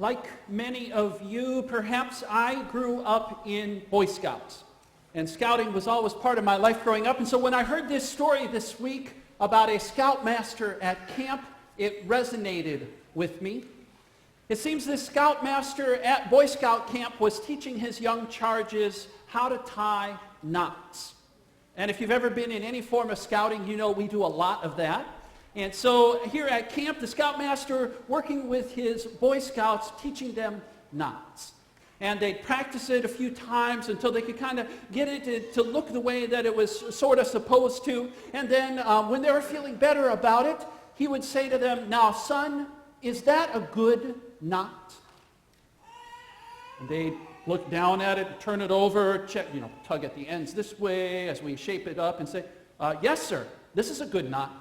Like many of you, perhaps I grew up in Boy Scouts. And scouting was always part of my life growing up. And so when I heard this story this week about a scoutmaster at camp, it resonated with me. It seems this scoutmaster at Boy Scout camp was teaching his young charges how to tie knots. And if you've ever been in any form of scouting, you know we do a lot of that. And so here at camp, the scoutmaster working with his Boy Scouts, teaching them knots. And they'd practice it a few times until they could kind of get it to look the way that it was sort of supposed to. And then when they were feeling better about it, he would say to them, "Now, son, is that a good knot?" And they'd look down at it, turn it over, check, tug at the ends this way as we shape it up and say, "Yes, sir, this is a good knot."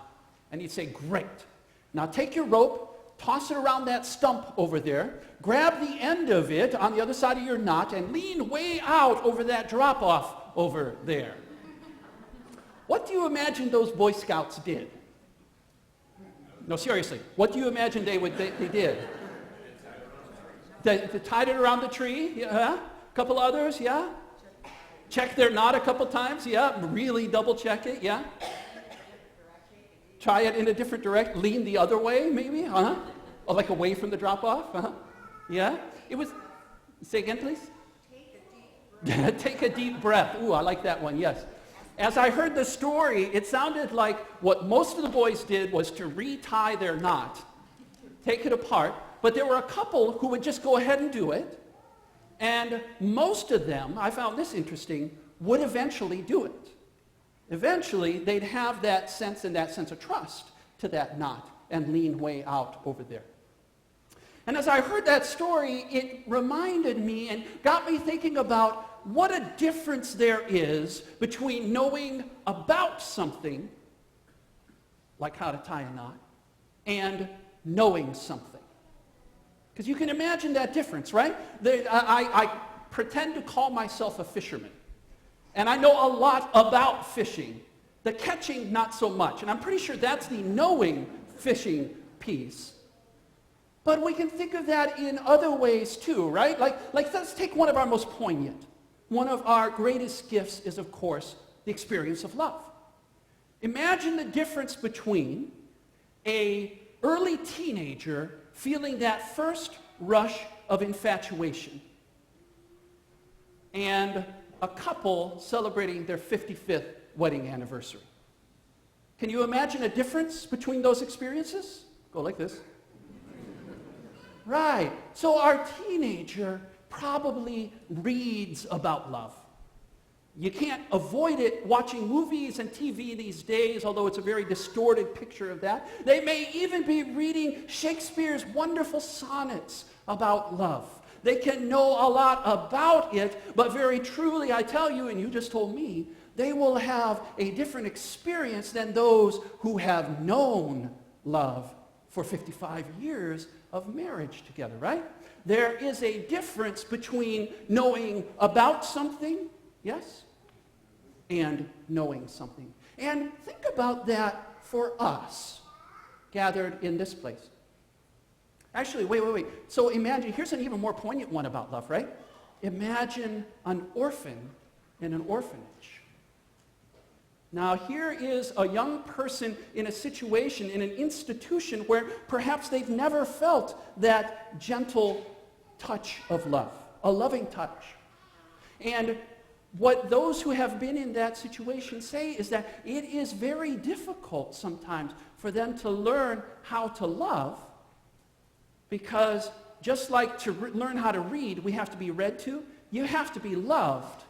And he'd say, "Great. Now take your rope, toss it around that stump over there, grab the end of it on the other side of your knot, and lean way out over that drop-off over there." What do you imagine those Boy Scouts did? No, seriously, what do you imagine they did? They tied it around the tree, yeah? A couple others, yeah? Check their knot a couple times, yeah? Really double check it, yeah? Try it in a different direction, lean the other way, maybe, Or like away from the drop-off, Yeah? It was, say again, please? Take a deep breath. Take a deep breath. Ooh, I like that one, yes. As I heard the story, it sounded like what most of the boys did was to retie their knot, take it apart, but there were a couple who would just go ahead and do it, and most of them, I found this interesting, would eventually do it. Eventually, they'd have that sense of trust to that knot and lean way out over there. And as I heard that story, it reminded me and got me thinking about what a difference there is between knowing about something, like how to tie a knot, and knowing something. Because you can imagine that difference, right? I pretend to call myself a fisherman. And I know a lot about fishing. The catching, not so much. And I'm pretty sure that's the knowing fishing piece. But we can think of that in other ways too, right? Like let's take one of our most poignant. One of our greatest gifts is, of course, the experience of love. Imagine the difference between an early teenager feeling that first rush of infatuation and a couple celebrating their 55th wedding anniversary. Can you imagine a difference between those experiences? Go like this. Right. So our teenager probably reads about love. You can't avoid it watching movies and TV these days, although it's a very distorted picture of that. They may even be reading Shakespeare's wonderful sonnets about love. They can know a lot about it, but very truly, I tell you, and you just told me, they will have a different experience than those who have known love for 55 years of marriage together, right? There is a difference between knowing about something, yes, and knowing something. And think about that for us, gathered in this place. Actually, wait. So imagine, here's an even more poignant one about love, right? Imagine an orphan in an orphanage. Now, here is a young person in a situation, in an institution where perhaps they've never felt that gentle touch of love, a loving touch. And what those who have been in that situation say is that it is very difficult sometimes for them to learn how to love, because just like to learn how to read, we have to be read to, you have to be loved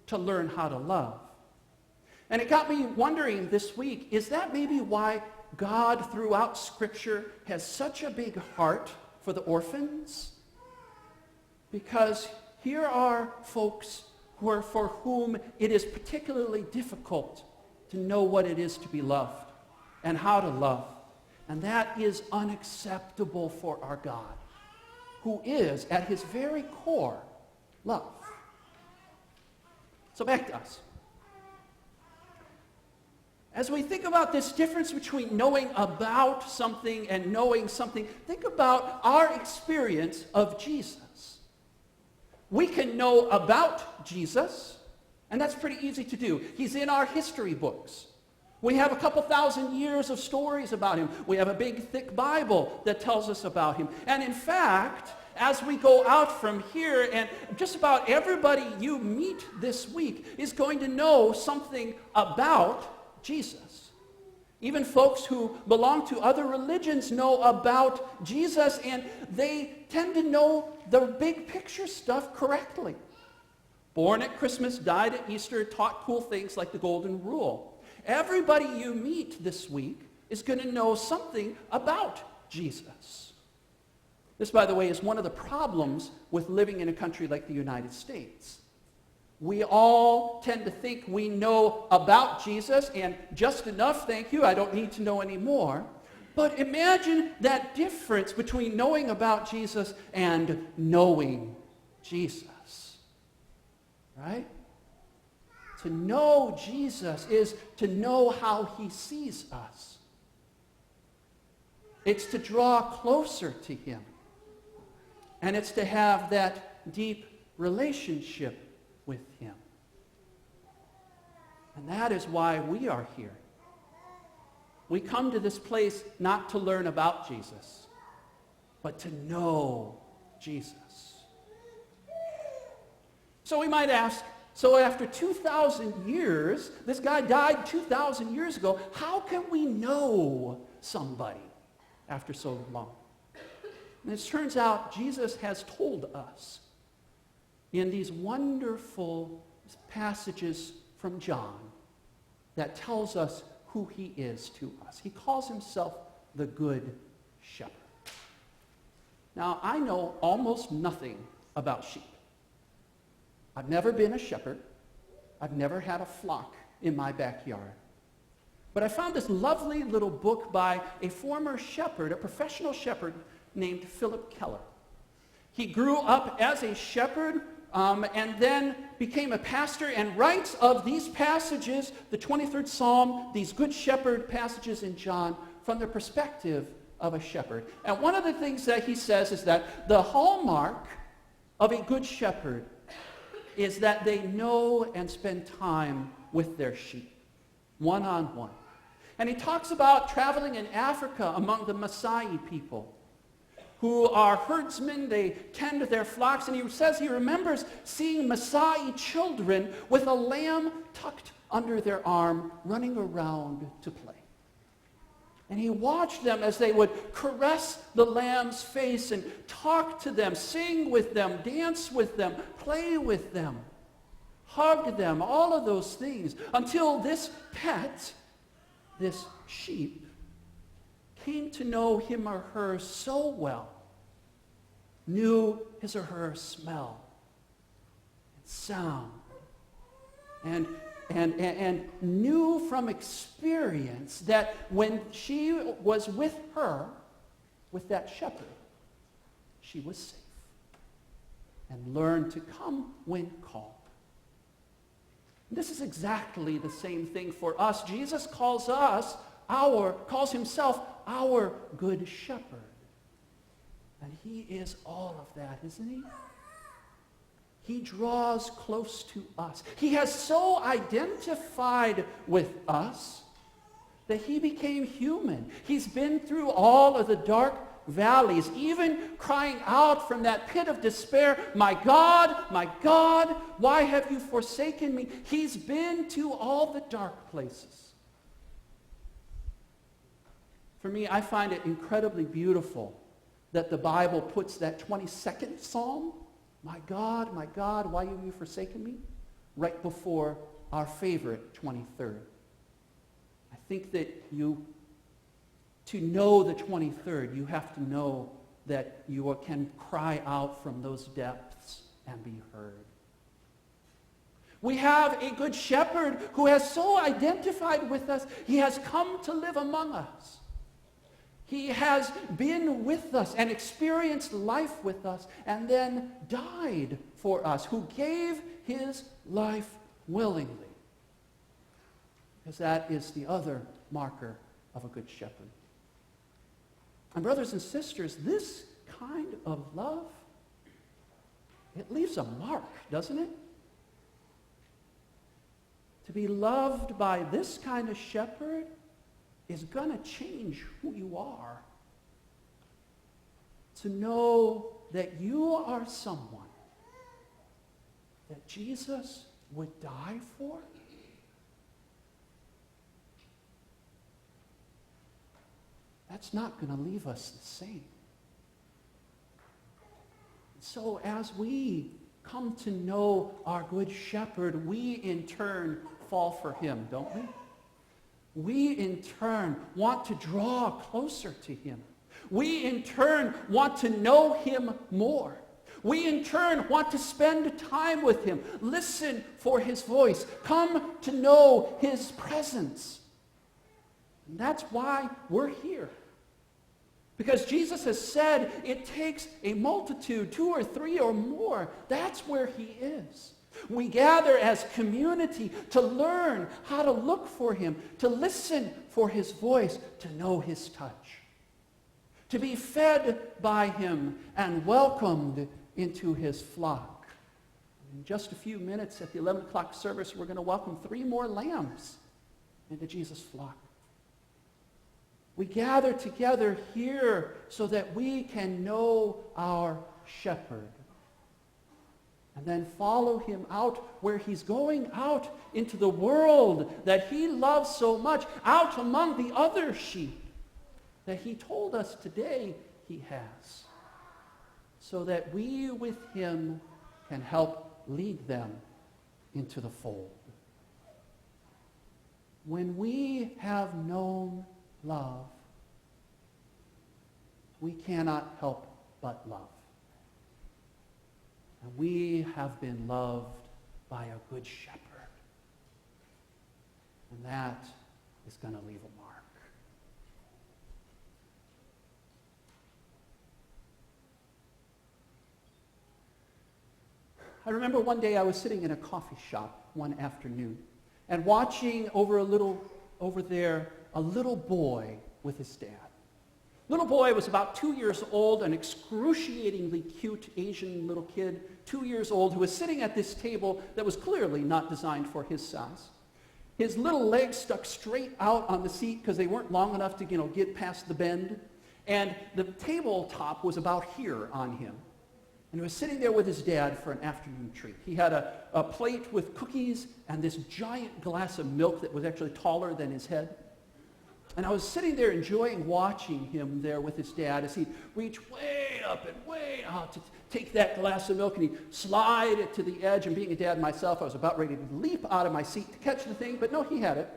to learn how to love. And it got me wondering this week, is that maybe why God throughout Scripture has such a big heart for the orphans? Because here are folks for whom it is particularly difficult to know what it is to be loved and how to love. And that is unacceptable for our God, who is, at his very core, love. So back to us. As we think about this difference between knowing about something and knowing something, think about our experience of Jesus. We can know about Jesus, and that's pretty easy to do. He's in our history books. We have a couple thousand years of stories about him. We have a big, thick Bible that tells us about him. And in fact, as we go out from here, and just about everybody you meet this week is going to know something about Jesus. Even folks who belong to other religions know about Jesus, and they tend to know the big picture stuff correctly. Born at Christmas, died at Easter, taught cool things like the Golden Rule. Everybody you meet this week is going to know something about Jesus. This, by the way, is one of the problems with living in a country like the United States. We all tend to think we know about Jesus, and just enough, thank you, I don't need to know any more. But imagine that difference between knowing about Jesus and knowing Jesus. Right? To know Jesus is to know how he sees us. It's to draw closer to him. And it's to have that deep relationship with him. And that is why we are here. We come to this place not to learn about Jesus, but to know Jesus. So we might ask, so after 2,000 years, this guy died 2,000 years ago, how can we know somebody after so long? And it turns out Jesus has told us in these wonderful passages from John that tells us who he is to us. He calls himself the Good Shepherd. Now, I know almost nothing about sheep. I've never been a shepherd. I've never had a flock in my backyard. But I found this lovely little book by a former shepherd, a professional shepherd named Philip Keller. He grew up as a shepherd and then became a pastor and writes of these passages, the 23rd Psalm, these Good Shepherd passages in John, from the perspective of a shepherd. And one of the things that he says is that the hallmark of a good shepherd is that they know and spend time with their sheep, one-on-one. And he talks about traveling in Africa among the Maasai people, who are herdsmen. They tend their flocks. And he says he remembers seeing Maasai children with a lamb tucked under their arm, running around to play. And he watched them as they would caress the lamb's face and talk to them, sing with them, dance with them, play with them, hug them, all of those things, until this pet, this sheep, came to know him or her so well, knew his or her smell and sound, and knew from experience that when she was with her, with that shepherd, she was safe, and learned to come when called. This is exactly the same thing for us. Jesus calls himself our Good Shepherd. And he is all of that, isn't he? He draws close to us. He has so identified with us that he became human. He's been through all of the dark valleys, even crying out from that pit of despair, my God, why have you forsaken me? He's been to all the dark places. For me, I find it incredibly beautiful that the Bible puts that 22nd Psalm, my God, why have you forsaken me, right before our favorite 23rd. I think that to know the 23rd, you have to know that you can cry out from those depths and be heard. We have a good shepherd who has so identified with us, he has come to live among us. He has been with us and experienced life with us and then died for us, who gave his life willingly. because that is the other marker of a good shepherd. And brothers and sisters, this kind of love, it leaves a mark, doesn't it? To be loved by this kind of shepherd is going to change who you are. To know that you are someone that Jesus would die for. That's not going to leave us the same. So as we come to know our good shepherd, we in turn fall for him, don't we? We in turn want to draw closer to him. We in turn want to know him more. We in turn want to spend time with him, listen for his voice, come to know his presence. And that's why we're here. Because Jesus has said it takes a multitude, 2 or 3 or more. That's where he is. We gather as community to learn how to look for him, to listen for his voice, to know his touch, to be fed by him and welcomed into his flock. In just a few minutes at the 11 o'clock service, we're going to welcome 3 more lambs into Jesus' flock. We gather together here so that we can know our shepherd and then follow him out where he's going, out into the world that he loves so much, out among the other sheep that he told us today he has, so that we with him can help lead them into the fold. When we have known love, we cannot help but love. And we have been loved by a good shepherd. And that is going to leave a mark. I remember one day I was sitting in a coffee shop one afternoon and watching over there a little boy with his dad. Little boy was about 2 years old, an excruciatingly cute Asian little kid, 2 years old, who was sitting at this table that was clearly not designed for his size. His little legs stuck straight out on the seat because they weren't long enough to, get past the bend. And the tabletop was about here on him. And he was sitting there with his dad for an afternoon treat. He had a plate with cookies and this giant glass of milk that was actually taller than his head. And I was sitting there enjoying watching him there with his dad as he'd reach way up and way out to take that glass of milk and he'd slide it to the edge. And being a dad myself, I was about ready to leap out of my seat to catch the thing, but no, he had it.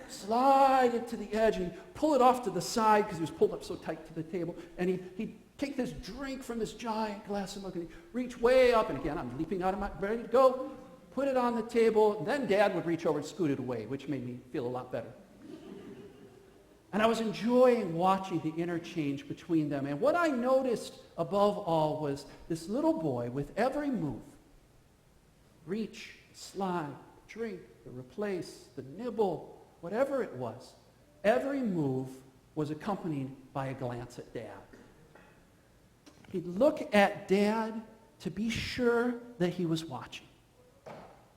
Slide it to the edge and he'd pull it off to the side because he was pulled up so tight to the table. And he'd take this drink from this giant glass of milk and he'd reach way up. And again, I'm leaping out of my, ready to go, put it on the table. And then Dad would reach over and scoot it away, which made me feel a lot better. And I was enjoying watching the interchange between them. And what I noticed above all was this little boy with every move, reach, slide, drink, the replace, the nibble, whatever it was, every move was accompanied by a glance at Dad. He'd look at Dad to be sure that he was watching.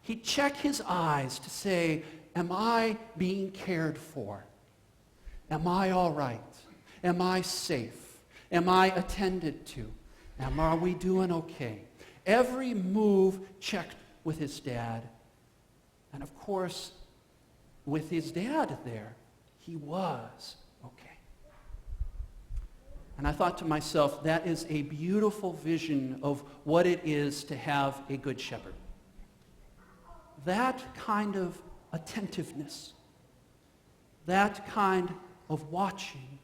He'd check his eyes to say, am I being cared for? Am I all right? Am I safe? Am I attended to? Are we doing okay? Every move checked with his dad. And of course, with his dad there, he was okay. And I thought to myself, that is a beautiful vision of what it is to have a good shepherd. That kind of attentiveness, that kind of watching,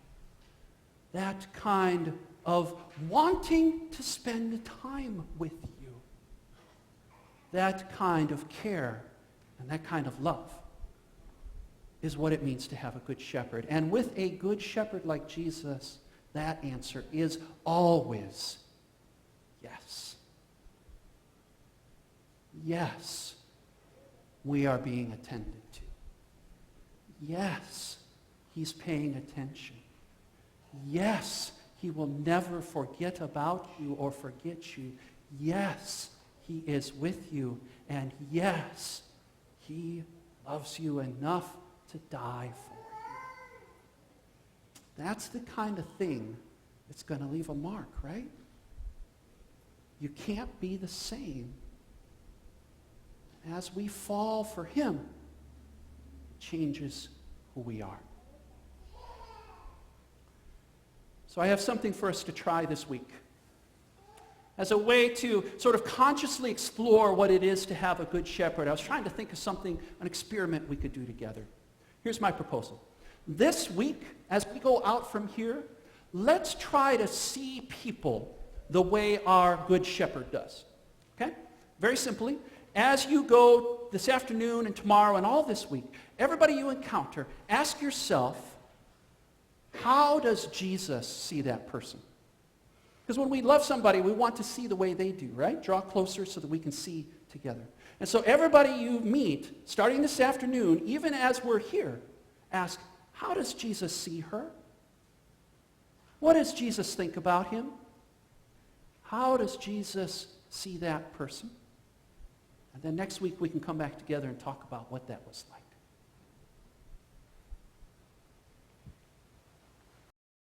that kind of wanting to spend time with you, that kind of care and that kind of love is what it means to have a good shepherd. And with a good shepherd like Jesus, that answer is always yes. Yes, we are being attended to. Yes, he's paying attention. Yes, he will never forget about you or forget you. Yes, he is with you. And yes, he loves you enough to die for you. That's the kind of thing that's going to leave a mark, right? You can't be the same. As we fall for him, it changes who we are. So I have something for us to try this week. As a way to sort of consciously explore what it is to have a good shepherd, I was trying to think of something, an experiment we could do together. Here's my proposal. This week, as we go out from here, let's try to see people the way our good shepherd does. Okay? Very simply, as you go this afternoon and tomorrow and all this week, everybody you encounter, ask yourself, how does Jesus see that person? Because when we love somebody, we want to see the way they do, right? Draw closer so that we can see together. And so everybody you meet, starting this afternoon, even as we're here, ask, how does Jesus see her? What does Jesus think about him? How does Jesus see that person? And then next week we can come back together and talk about what that was like.